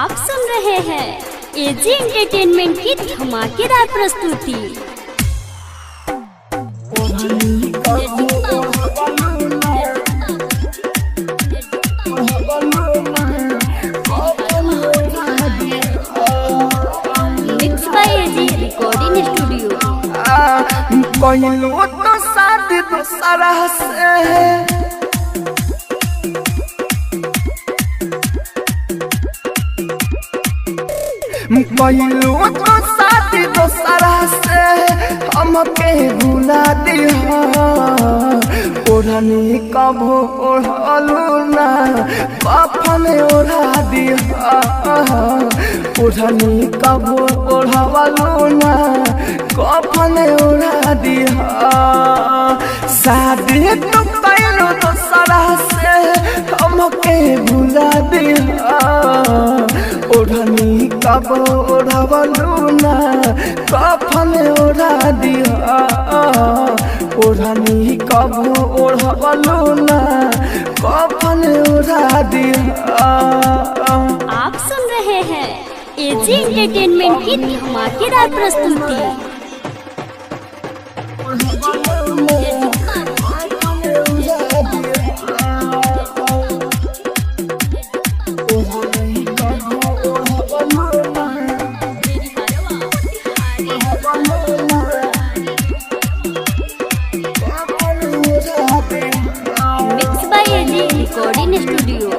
आप सुन रहे हैं एजी एंटरटेनमेंट की धमाकेदार प्रस्तुति। Mix by AG recording studio. कहलू तो शादी दूसरा से कहलू तो शादी दूसरा से हमके भुला दिया। ओढ़नी कबो ओढ़लू ना कफन ओढ़ा दिया। ओढ़नी कबो ओढ़लू ना कफन ओढ़ा दिया। शादी तो कहलू दूसरा से हमके भुला दिया। ओढ़नी कबो ओढ़लू ना कफन ओढ़ा दिया। ओढ़नी कबो ओढ़लू ना कफन ओढ़ा दिया। आप सुन रहे हैं एजी एंटरटेनमेंट की धमाकेदार प्रस्तुति। Mix by AG recording studio.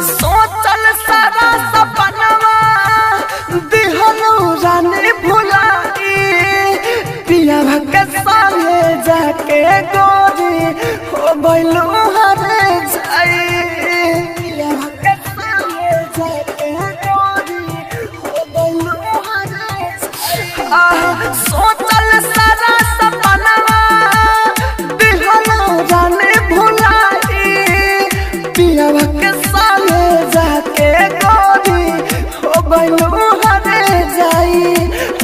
सोचल सारा सपनवा दिहलू रानी भुलाई। पिया के संगे जाके गोरी हो गइलू हरे जाई। पिया के संगे जाके गोरी हो गइलू हरे जाई। सोचल सारा सपनवा दिहलू रानी भुलाई। पिया के संगे जाके गोरी हो गइलू हरे जाई।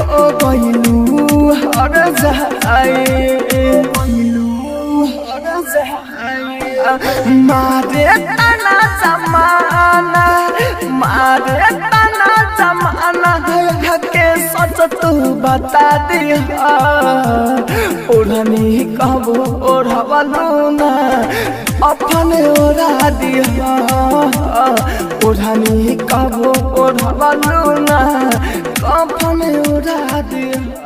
हो गइलू हर जाई। मारे तना जमाना मारे तना जमाना के सच तू बता दिया। ओढ़नी कबो ओढ़लू ना अपन ओढ़ा दिया। ओढ़नी कबो ओढ़लू ना कफन ओढ़ा दिया।